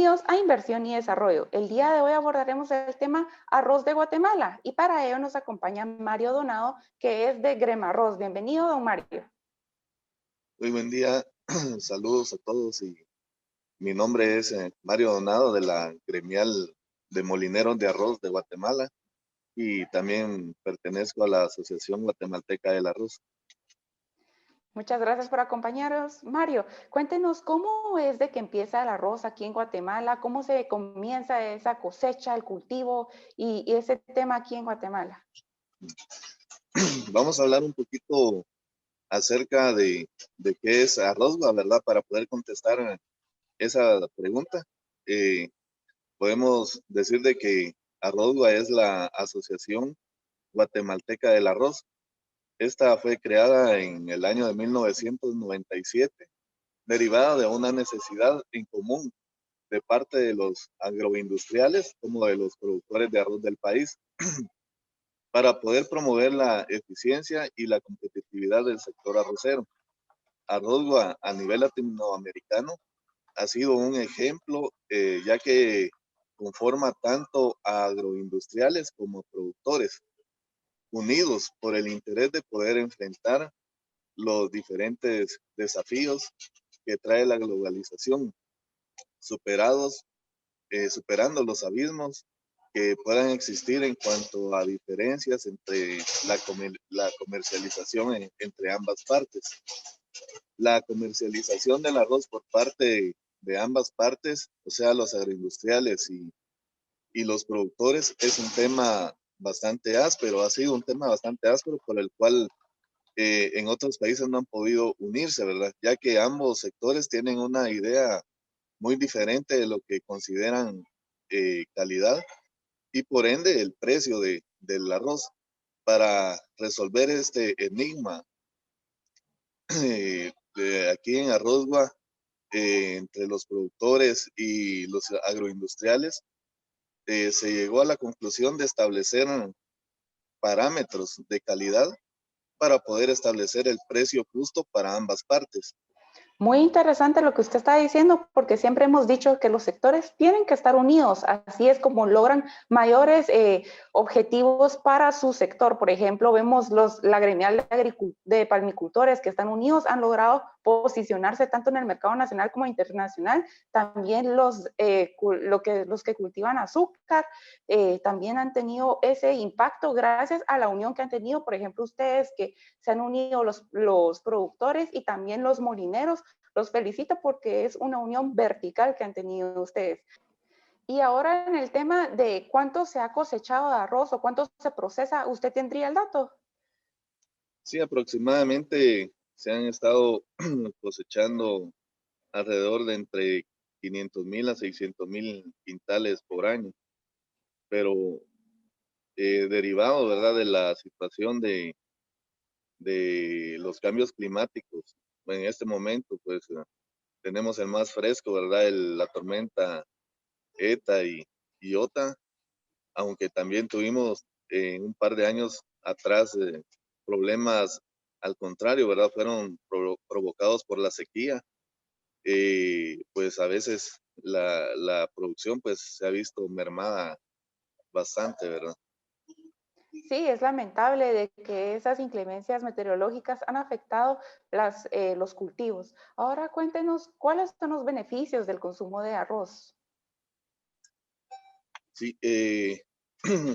Bienvenidos a Inversión y Desarrollo. El día de hoy abordaremos el tema arroz de Guatemala y para ello nos acompaña Mario Donado, que es de Gremarroz. Bienvenido, don Mario. Muy buen día, saludos a todos y mi nombre es Mario Donado de la gremial de molineros de arroz de Guatemala y también pertenezco a la Asociación Guatemalteca del Arroz. Muchas gracias por acompañarnos. Mario, cuéntenos cómo es de que empieza el arroz aquí en Guatemala, cómo se comienza esa cosecha, el cultivo y ese tema aquí en Guatemala. Vamos a hablar un poquito acerca de qué es Arrozgua, ¿verdad? Para poder contestar esa pregunta. Eh, Podemos decir de que Arrozgua es la Asociación Guatemalteca del Arroz. Esta fue creada en el año de 1997, derivada de una necesidad en común de parte de los agroindustriales como de los productores de arroz del país para poder promover la eficiencia y la competitividad del sector arrocero. Arrozgua a nivel latinoamericano ha sido un ejemplo, ya que conforma tanto a agroindustriales como productores, unidos por el interés de poder enfrentar los diferentes desafíos que trae la globalización, superados, superando los abismos que puedan existir en cuanto a diferencias entre la comercialización entre ambas partes. La comercialización del arroz por parte de ambas partes, o sea, los agroindustriales y los productores, es un tema bastante áspero, ha sido un tema bastante áspero por el cual en otros países no han podido unirse, ¿verdad? Ya que ambos sectores tienen una idea muy diferente de lo que consideran calidad y por ende el precio del arroz. Para resolver este enigma aquí en Arrozgua, entre los productores y los agroindustriales, se llegó a la conclusión de establecer parámetros de calidad para poder establecer el precio justo para ambas partes. Muy interesante lo que usted está diciendo, porque siempre hemos dicho que los sectores tienen que estar unidos, así es como logran mayores objetivos para su sector. Por ejemplo, vemos la gremial de palmicultores que están unidos, han logrado posicionarse tanto en el mercado nacional como internacional. También los que cultivan azúcar también han tenido ese impacto gracias a la unión que han tenido. Por ejemplo, ustedes que se han unido los productores y también los molineros. Los felicito porque es una unión vertical que han tenido ustedes. Y ahora en el tema de cuánto se ha cosechado de arroz o cuánto se procesa, ¿usted tendría el dato? Sí, aproximadamente se han estado cosechando alrededor de entre 500,000 a 600,000 quintales por año, pero derivado, ¿verdad?, de la situación de los cambios climáticos. En este momento, pues tenemos el más fresco, ¿verdad? La tormenta ETA y Iota, aunque también tuvimos un par de años atrás problemas al contrario, ¿verdad? Fueron provocados por la sequía. Pues a veces la producción pues se ha visto mermada bastante, ¿verdad? Sí, es lamentable de que esas inclemencias meteorológicas han afectado los cultivos. Ahora cuéntenos cuáles son los beneficios del consumo de arroz. Sí,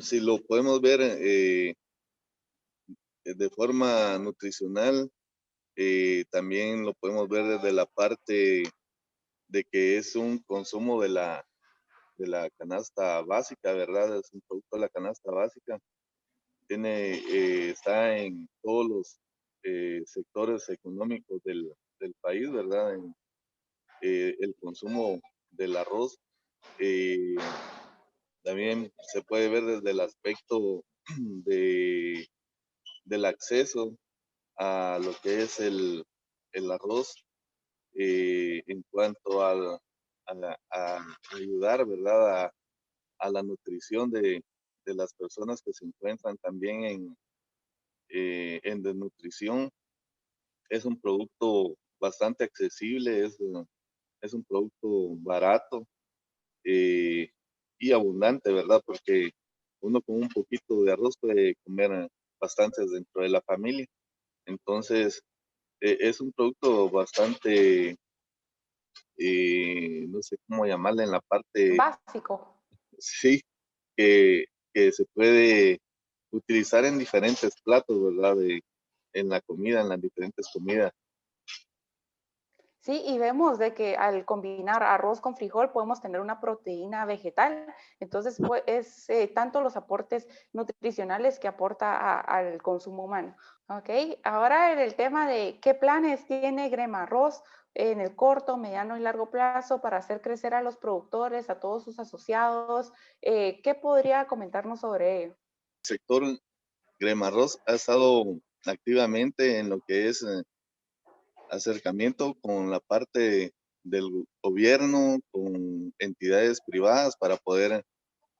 si lo podemos ver de forma nutricional, también lo podemos ver desde la parte de que es un consumo de la canasta básica, ¿verdad? Es un producto de la canasta básica. Está en todos los sectores económicos del país, ¿verdad? El consumo del arroz. Eh, También se puede ver desde el aspecto de, del acceso a lo que es el arroz en cuanto a ayudar, ¿verdad? A la nutrición de las personas que se encuentran también en desnutrición. Es un producto bastante accesible, es un producto barato y abundante, ¿verdad? Porque uno con un poquito de arroz puede comer bastantes dentro de la familia. Entonces, es un producto bastante, no sé cómo llamarle en la parte, Básico. sí, que, que se puede utilizar en diferentes platos, ¿verdad? En la comida, en las diferentes comidas. Sí, y vemos de que al combinar arroz con frijol podemos tener una proteína vegetal. Entonces, pues, es tanto los aportes nutricionales que aporta al consumo humano. Ok, ahora en el tema de qué planes tiene Grema Arroz en el corto, mediano y largo plazo para hacer crecer a los productores, a todos sus asociados. ¿Qué podría comentarnos sobre ello? El sector Grema Arroz ha estado activamente en lo que es acercamiento con la parte del gobierno, con entidades privadas para poder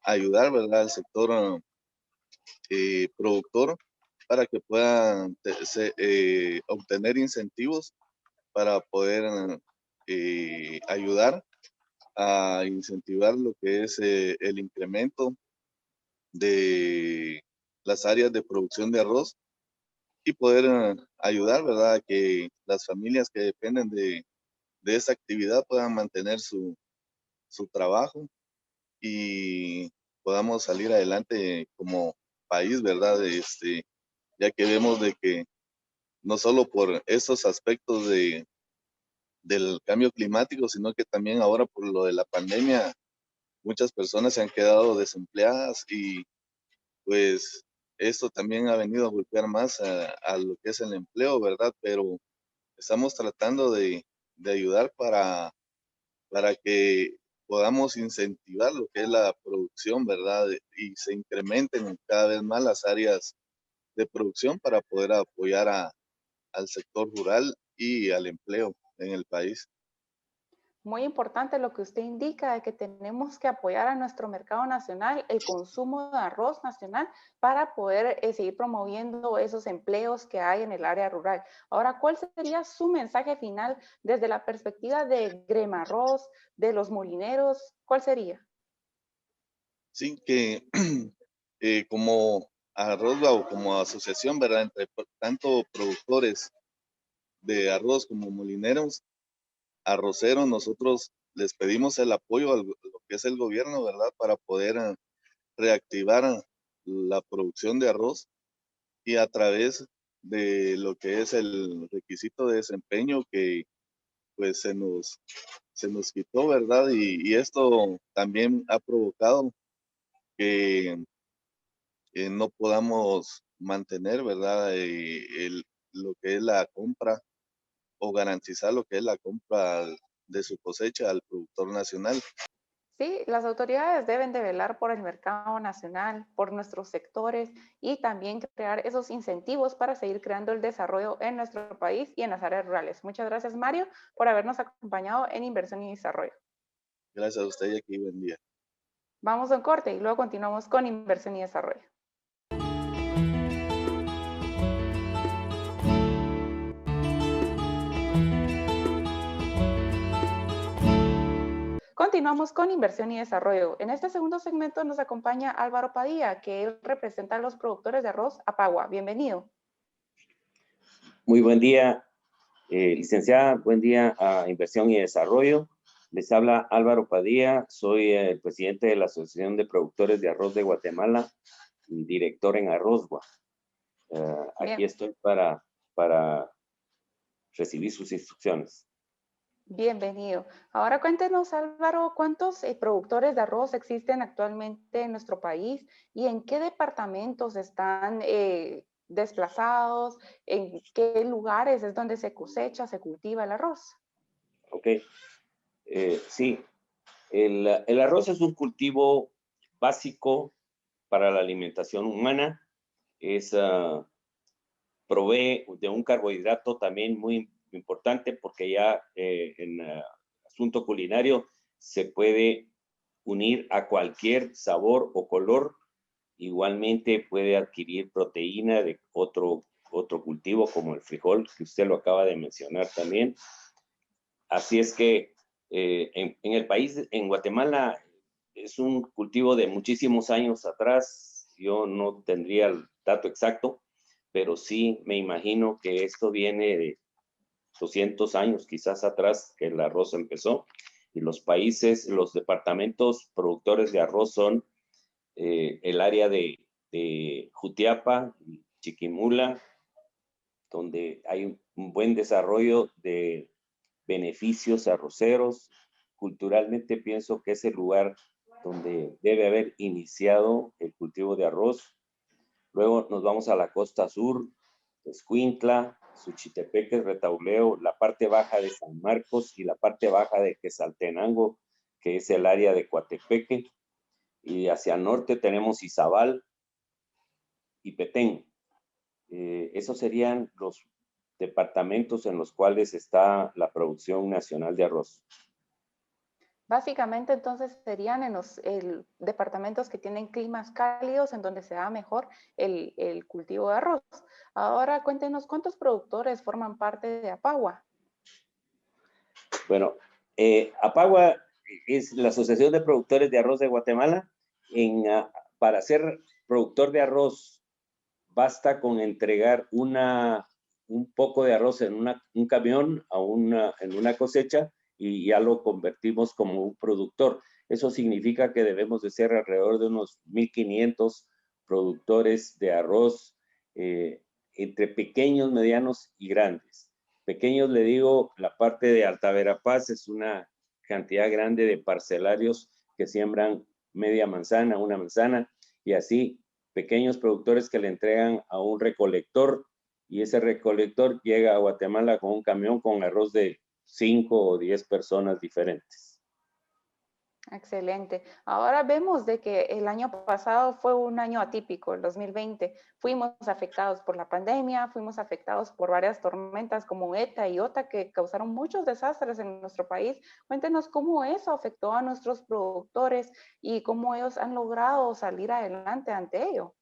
ayudar, ¿verdad?, al sector productor para que puedan obtener incentivos para poder ayudar a incentivar lo que es el incremento de las áreas de producción de arroz y poder ayudar, ¿verdad?, a que las familias que dependen de esa actividad puedan mantener su trabajo y podamos salir adelante como país, ¿verdad? Ya que vemos de que no solo por estos aspectos del cambio climático, sino que también ahora por lo de la pandemia, muchas personas se han quedado desempleadas y pues esto también ha venido a golpear más a lo que es el empleo, ¿verdad? Pero estamos tratando de ayudar para que podamos incentivar lo que es la producción, ¿verdad? Y se incrementen cada vez más las áreas de producción para poder apoyar al sector rural y al empleo en el país. Muy importante lo que usted indica de que tenemos que apoyar a nuestro mercado nacional, el consumo de arroz nacional para poder seguir promoviendo esos empleos que hay en el área rural. Ahora, ¿cuál sería su mensaje final desde la perspectiva de Grema Arroz, de los molineros? ¿Cuál sería? Sí, que como Arrozba o como asociación, ¿verdad? Entre tanto productores de arroz como molineros, arroceros, nosotros les pedimos el apoyo a lo que es el gobierno, ¿verdad? Para poder reactivar la producción de arroz y a través de lo que es el requisito de desempeño que pues se nos quitó, ¿verdad? Y esto también ha provocado que no podamos mantener, ¿verdad? Lo que es la compra o garantizar lo que es la compra de su cosecha al productor nacional. Sí, las autoridades deben de velar por el mercado nacional, por nuestros sectores y también crear esos incentivos para seguir creando el desarrollo en nuestro país y en las áreas rurales. Muchas gracias, Mario, por habernos acompañado en Inversión y Desarrollo. Gracias a usted y aquí buen día. Vamos a un corte y luego continuamos con Inversión y Desarrollo. Continuamos con Inversión y Desarrollo. En este segundo segmento nos acompaña Álvaro Padilla, que él representa a los productores de arroz Apagua. Bienvenido. Muy buen día, licenciada. Buen día a Inversión y Desarrollo. Les habla Álvaro Padilla. Soy el presidente de la Asociación de Productores de Arroz de Guatemala, y director en Arrozgua. Aquí Bien. estoy para recibir sus instrucciones. Bienvenido. Ahora cuéntenos, Álvaro, ¿cuántos productores de arroz existen actualmente en nuestro país y en qué departamentos están desplazados? ¿En qué lugares es donde se cosecha, se cultiva el arroz? Ok. Sí, el arroz es un cultivo básico para la alimentación humana. Provee de un carbohidrato también muy importante porque ya en asunto culinario se puede unir a cualquier sabor o color. Igualmente puede adquirir proteína de otro cultivo como el frijol, que usted lo acaba de mencionar también. Así es que en el país, en Guatemala, es un cultivo de muchísimos años atrás. Yo no tendría el dato exacto, pero sí me imagino que esto viene de 200 años quizás atrás que el arroz empezó. Y los países, los departamentos productores de arroz son el área de Jutiapa, Chiquimula, donde hay un buen desarrollo de beneficios arroceros. Culturalmente pienso que es el lugar donde debe haber iniciado el cultivo de arroz. Luego nos vamos a la costa sur, Escuintla, Suchitepeques, Retauleo, la parte baja de San Marcos y la parte baja de Quetzaltenango, que es el área de Coatepeque. Y hacia el norte tenemos Izabal y Petén. Esos serían los departamentos en los cuales está la producción nacional de arroz. Básicamente, entonces, serían en los departamentos que tienen climas cálidos, en donde se da mejor el cultivo de arroz. Ahora, cuéntenos, ¿cuántos productores forman parte de Apagua? Bueno, Apagua es la Asociación de Productores de Arroz de Guatemala. Para ser productor de arroz, basta con entregar un poco de arroz en un camión en una cosecha y ya lo convertimos como un productor. Eso significa que debemos de ser alrededor de unos 1,500 productores de arroz, entre pequeños, medianos y grandes. Pequeños, le digo, la parte de Alta Verapaz es una cantidad grande de parcelarios que siembran media manzana, una manzana, y así pequeños productores que le entregan a un recolector, y ese recolector llega a Guatemala con un camión con arroz de 5 o 10 personas diferentes. Excelente. Ahora vemos de que el año pasado fue un año atípico, el 2020. Fuimos afectados por la pandemia, fuimos afectados por varias tormentas como ETA y OTA que causaron muchos desastres en nuestro país. Cuéntenos cómo eso afectó a nuestros productores y cómo ellos han logrado salir adelante ante ello.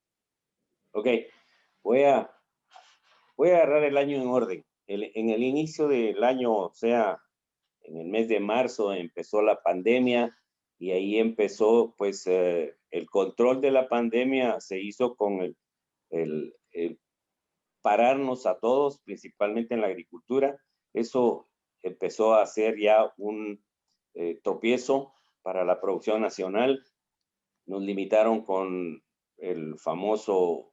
Ok, voy a agarrar el año en orden. En el inicio del año, o sea, en el mes de marzo empezó la pandemia y ahí empezó, pues, el control de la pandemia se hizo con el pararnos a todos, principalmente en la agricultura. Eso empezó a ser ya un tropiezo para la producción nacional. Nos limitaron con el famoso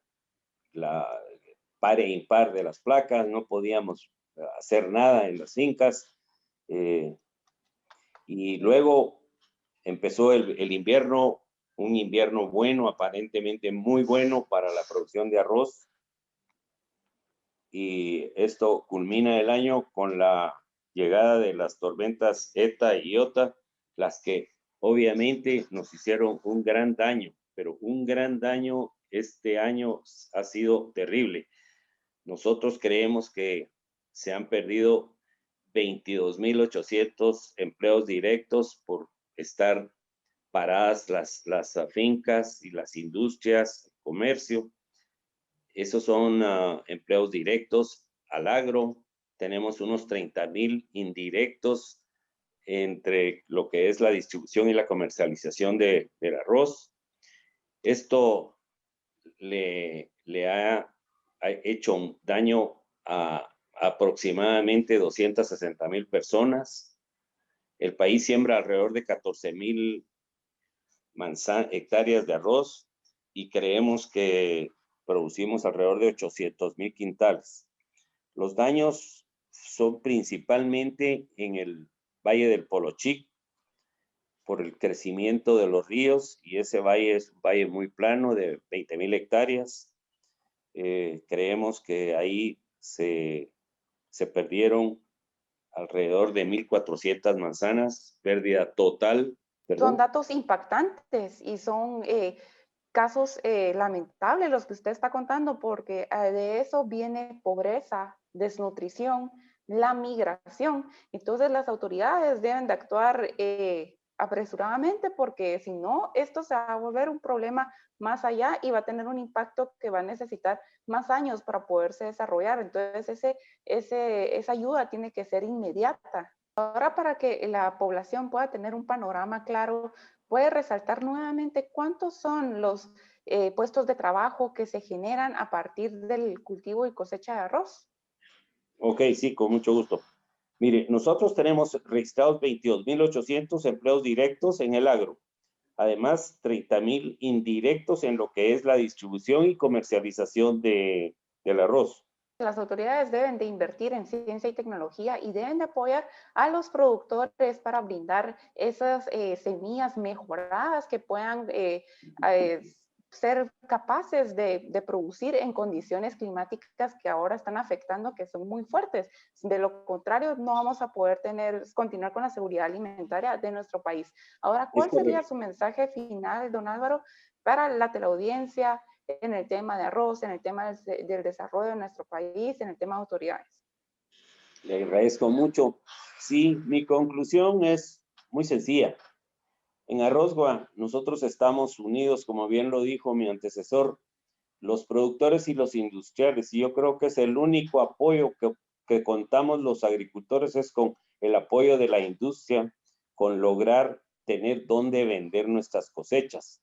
par e impar de las placas, no podíamos hacer nada en las fincas. Y luego empezó el invierno, un invierno bueno, aparentemente muy bueno para la producción de arroz. Y esto culmina el año con la llegada de las tormentas ETA y IOTA, las que obviamente nos hicieron un gran daño, pero un gran daño este año ha sido terrible. Nosotros creemos que se han perdido 22,800 empleos directos por estar paradas las fincas y las industrias, el comercio. Esos son empleos directos al agro. Tenemos unos 30,000 indirectos entre lo que es la distribución y la comercialización del arroz. Esto le ha hecho un daño a aproximadamente 260,000 personas. El país siembra alrededor de 14,000 hectáreas de arroz y creemos que producimos alrededor de 800,000 quintales. Los daños son principalmente en el Valle del Polochic por el crecimiento de los ríos, y ese valle es un valle muy plano de 20,000 hectáreas. Creemos que ahí se perdieron alrededor de 1,400 manzanas, pérdida total. Son datos impactantes y son casos lamentables los que usted está contando, porque de eso viene pobreza, desnutrición, la migración. Entonces las autoridades deben de actuar apresuradamente, porque si no, esto se va a volver un problema más allá y va a tener un impacto que va a necesitar más años para poderse desarrollar. Entonces esa ayuda tiene que ser inmediata. Ahora, para que la población pueda tener un panorama claro, ¿puede resaltar nuevamente cuántos son los puestos de trabajo que se generan a partir del cultivo y cosecha de arroz? Ok, sí, con mucho gusto. Mire, nosotros tenemos registrados 22.800 empleos directos en el agro. Además, 30.000 indirectos en lo que es la distribución y comercialización del arroz. Las autoridades deben de invertir en ciencia y tecnología y deben de apoyar a los productores para brindar esas semillas mejoradas que puedan ser capaces de producir en condiciones climáticas que ahora están afectando, que son muy fuertes. De lo contrario, no vamos a poder continuar con la seguridad alimentaria de nuestro país. Ahora, ¿cuál sería su mensaje final, don Álvaro, para la teleaudiencia en el tema de arroz, en el tema del desarrollo de nuestro país, en el tema de autoridades? Le agradezco mucho. Sí, mi conclusión es muy sencilla. En Arrozgua nosotros estamos unidos, como bien lo dijo mi antecesor, los productores y los industriales, y yo creo que es el único apoyo que contamos los agricultores es con el apoyo de la industria, con lograr tener dónde vender nuestras cosechas,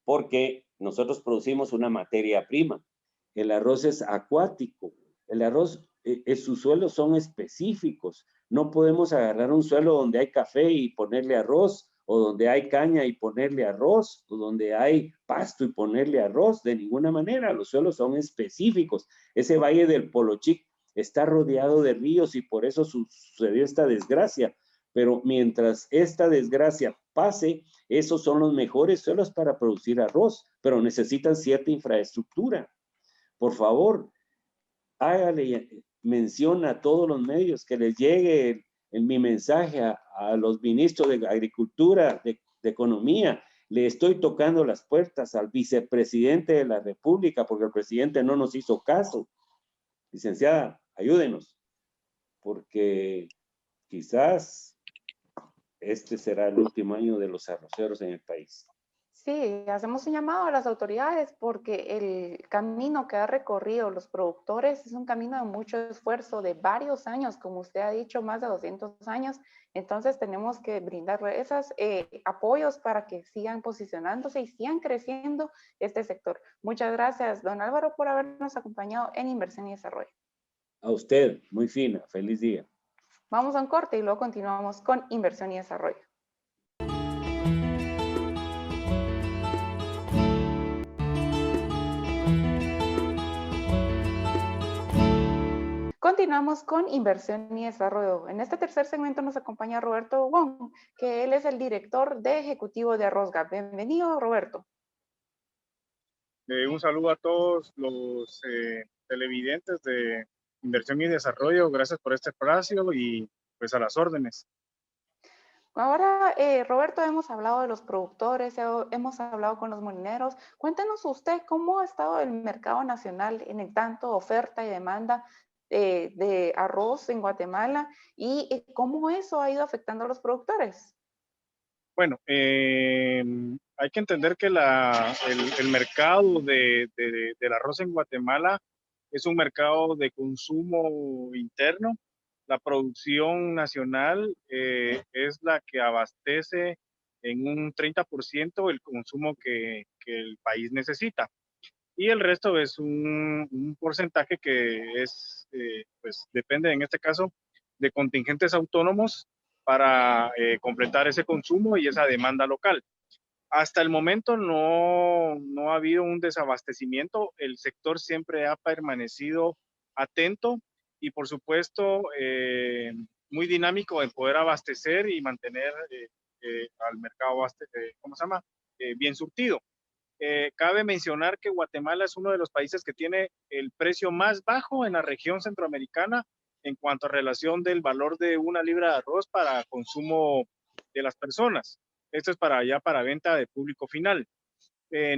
porque nosotros producimos una materia prima. El arroz es acuático, el arroz, sus suelos son específicos. No podemos agarrar un suelo donde hay café y ponerle arroz, o donde hay caña y ponerle arroz, o donde hay pasto y ponerle arroz, de ninguna manera. Los suelos son específicos. Ese valle del Polochic está rodeado de ríos y por eso sucedió esta desgracia. Pero mientras esta desgracia pase, esos son los mejores suelos para producir arroz, pero necesitan cierta infraestructura. Por favor, hágale mención a todos los medios, que les llegue mi mensaje a los ministros de Agricultura, de Economía. Le estoy tocando las puertas al vicepresidente de la República porque el presidente no nos hizo caso. Licenciada, ayúdenos, porque quizás este será el último año de los arroceros en el país. Sí, hacemos un llamado a las autoridades porque el camino que ha recorrido los productores es un camino de mucho esfuerzo, de varios años, como usted ha dicho, más de 200 años. Entonces tenemos que brindar esos apoyos para que sigan posicionándose y sigan creciendo este sector. Muchas gracias, don Álvaro, por habernos acompañado en Inversión y Desarrollo. A usted, muy fina, feliz día. Vamos a un corte y luego continuamos con Inversión y Desarrollo. Continuamos con Inversión y Desarrollo. En este tercer segmento nos acompaña Roberto Wong, que él es el director de ejecutivo de Arrozga. Bienvenido, Roberto. Un saludo a todos los televidentes de Inversión y Desarrollo. Gracias por este espacio y pues a las órdenes. Ahora, Roberto, hemos hablado de los productores, hemos hablado con los molineros. Cuéntanos usted cómo ha estado el mercado nacional en el tanto oferta y demanda de arroz en Guatemala y cómo eso ha ido afectando a los productores. Bueno, hay que entender que el mercado del arroz en Guatemala es un mercado de consumo interno. La producción nacional es la que abastece en un 30% el consumo que el país necesita. Y el resto es un porcentaje que es, pues depende en este caso de contingentes autónomos para completar ese consumo y esa demanda local. Hasta el momento no ha habido un desabastecimiento, el sector siempre ha permanecido atento y por supuesto muy dinámico en poder abastecer y mantener al mercado bien surtido. Cabe mencionar que Guatemala es uno de los países que tiene el precio más bajo en la región centroamericana en cuanto a relación del valor de una libra de arroz para consumo de las personas. Esto es para venta de público final.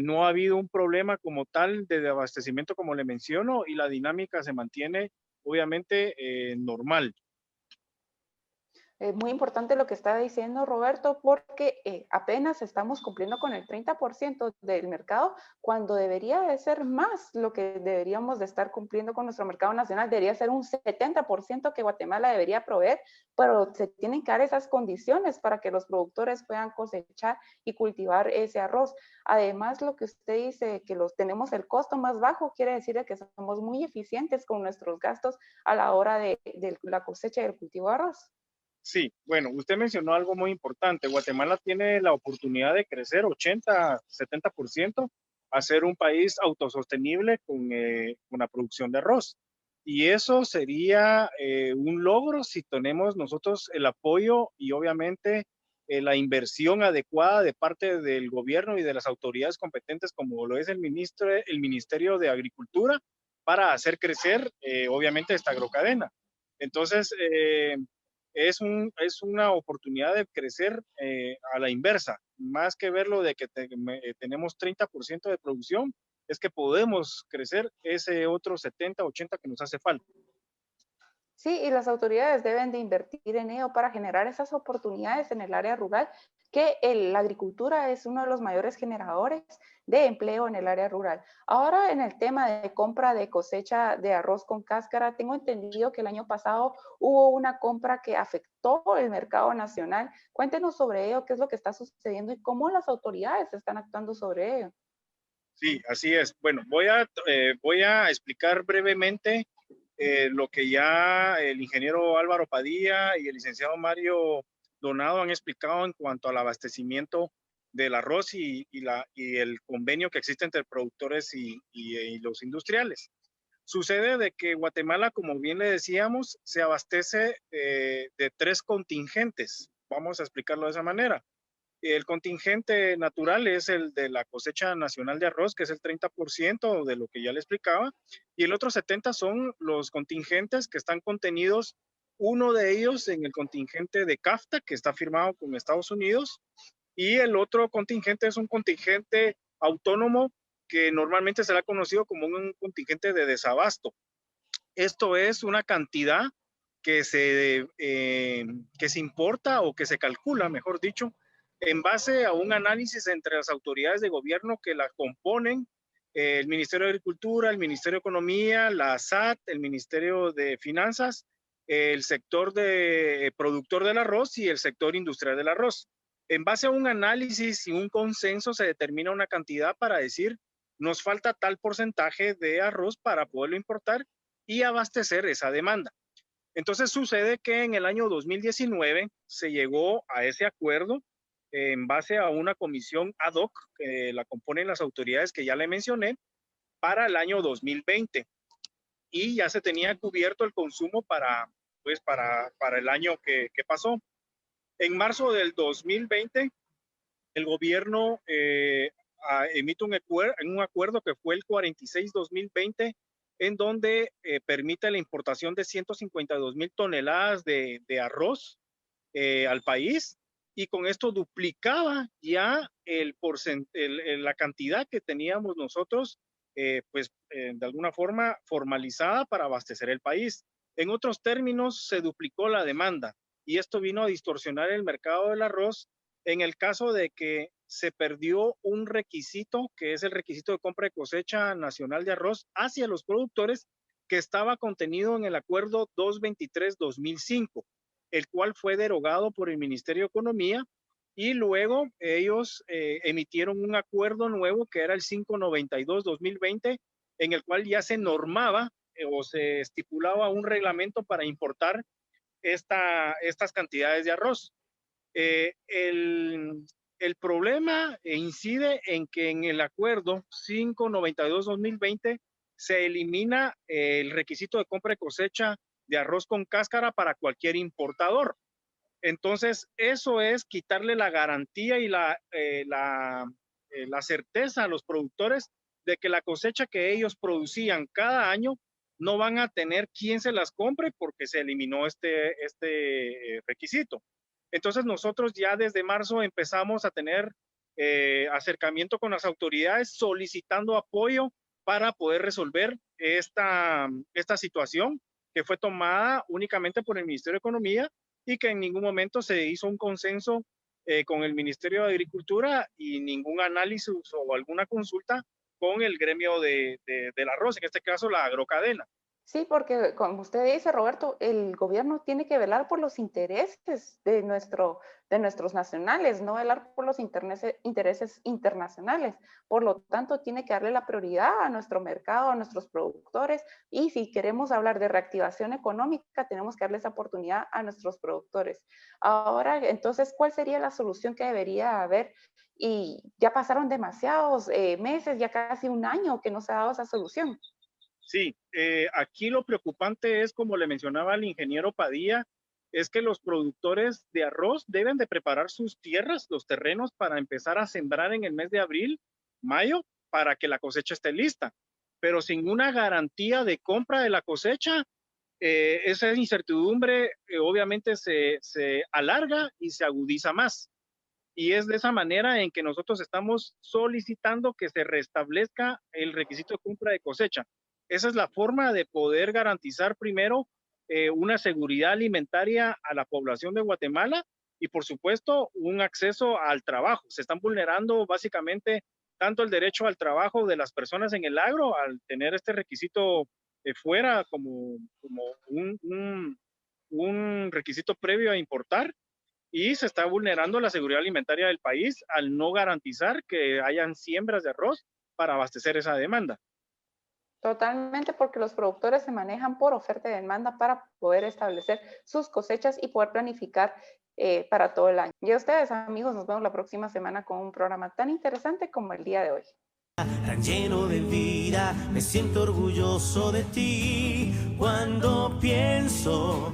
No ha habido un problema como tal de abastecimiento como le menciono y la dinámica se mantiene obviamente normal. Muy importante lo que está diciendo Roberto, porque apenas estamos cumpliendo con el 30% del mercado, cuando debería de ser más lo que deberíamos de estar cumpliendo con nuestro mercado nacional. Debería ser un 70% que Guatemala debería proveer, pero se tienen que dar esas condiciones para que los productores puedan cosechar y cultivar ese arroz. Además, lo que usted dice, que tenemos el costo más bajo, quiere decir que somos muy eficientes con nuestros gastos a la hora de la cosecha y el cultivo de arroz. Sí, bueno, usted mencionó algo muy importante. Guatemala tiene la oportunidad de crecer 80, 70%, a ser un país autosostenible con la producción de arroz. Y eso sería un logro si tenemos nosotros el apoyo y obviamente la inversión adecuada de parte del gobierno y de las autoridades competentes, como lo es el Ministerio de Agricultura, para hacer crecer obviamente esta agrocadena. Entonces, es una oportunidad de crecer a la inversa, más que verlo de que tenemos 30% de producción, es que podemos crecer ese otro 70, 80 que nos hace falta. Sí, y las autoridades deben de invertir en ello para generar esas oportunidades en el área rural, que la agricultura es uno de los mayores generadores de empleo en el área rural. Ahora, en el tema de compra de cosecha de arroz con cáscara, tengo entendido que el año pasado hubo una compra que afectó el mercado nacional. Cuéntenos sobre ello, qué es lo que está sucediendo y cómo las autoridades están actuando sobre ello. Sí, así es. Bueno, voy a explicar brevemente lo que ya el ingeniero Álvaro Padilla y el licenciado Mario Donado han explicado en cuanto al abastecimiento del arroz y el convenio que existe entre productores y los industriales. Sucede de que Guatemala, como bien le decíamos, se abastece de 3 contingentes. Vamos a explicarlo de esa manera. El contingente natural es el de la cosecha nacional de arroz, que es el 30% de lo que ya le explicaba, y el otro 70% son los contingentes que están contenidos, uno de ellos en el contingente de CAFTA, que está firmado con Estados Unidos, y el otro contingente es un contingente autónomo que normalmente será conocido como un contingente de desabasto. Esto es una cantidad que se importa o que se calcula, mejor dicho, en base a un análisis entre las autoridades de gobierno que la componen, el Ministerio de Agricultura, el Ministerio de Economía, la SAT, el Ministerio de Finanzas, el sector de productor del arroz y el sector industrial del arroz. En base a un análisis y un consenso se determina una cantidad para decir, nos falta tal porcentaje de arroz para poderlo importar y abastecer esa demanda. Entonces sucede que en el año 2019 se llegó a ese acuerdo en base a una comisión ad hoc que la componen las autoridades que ya le mencioné para el año 2020 y ya se tenía cubierto el consumo para el año que pasó. En marzo del 2020 el gobierno emite un acuerdo que fue el 46-2020 en donde permite la importación de 152,000 toneladas de arroz al país y con esto duplicaba ya la cantidad que teníamos nosotros, de alguna forma formalizada para abastecer el país. En otros términos, se duplicó la demanda y esto vino a distorsionar el mercado del arroz en el caso de que se perdió un requisito, que es el requisito de compra de cosecha nacional de arroz hacia los productores, que estaba contenido en el acuerdo 223-2005, el cual fue derogado por el Ministerio de Economía y luego ellos emitieron un acuerdo nuevo que era el 592-2020, en el cual ya se normaba o se estipulaba un reglamento para importar estas cantidades de arroz. El problema incide en que en el acuerdo 592-2020 se elimina el requisito de compra de cosecha de arroz con cáscara para cualquier importador. Entonces, eso es quitarle la garantía y la certeza a los productores de que la cosecha que ellos producían cada año no van a tener quien se las compre porque se eliminó este requisito. Entonces nosotros ya desde marzo empezamos a tener acercamiento con las autoridades solicitando apoyo para poder resolver esta situación que fue tomada únicamente por el Ministerio de Economía y que en ningún momento se hizo un consenso con el Ministerio de Agricultura y ningún análisis o alguna consulta con el gremio del arroz, en este caso la agrocadena. Sí, porque como usted dice, Roberto, el gobierno tiene que velar por los intereses de nuestros nacionales, no velar por los intereses internacionales. Por lo tanto, tiene que darle la prioridad a nuestro mercado, a nuestros productores, y si queremos hablar de reactivación económica, tenemos que darle esa oportunidad a nuestros productores. Ahora, entonces, ¿cuál sería la solución que debería haber? Y ya pasaron demasiados meses, ya casi un año que no se ha dado esa solución. Sí, aquí lo preocupante es, como le mencionaba el ingeniero Padilla, es que los productores de arroz deben de preparar sus tierras, los terrenos, para empezar a sembrar en el mes de abril, mayo, para que la cosecha esté lista. Pero sin una garantía de compra de la cosecha, esa incertidumbre obviamente se alarga y se agudiza más. Y es de esa manera en que nosotros estamos solicitando que se restablezca el requisito de compra de cosecha. Esa es la forma de poder garantizar primero una seguridad alimentaria a la población de Guatemala y, por supuesto, un acceso al trabajo. Se están vulnerando básicamente tanto el derecho al trabajo de las personas en el agro al tener este requisito fuera como un requisito previo a importar, y se está vulnerando la seguridad alimentaria del país al no garantizar que hayan siembras de arroz para abastecer esa demanda. Totalmente, porque los productores se manejan por oferta y demanda para poder establecer sus cosechas y poder planificar para todo el año. Y a ustedes, amigos, nos vemos la próxima semana con un programa tan interesante como el día de hoy. Tan lleno de vida, me siento orgulloso de ti cuando pienso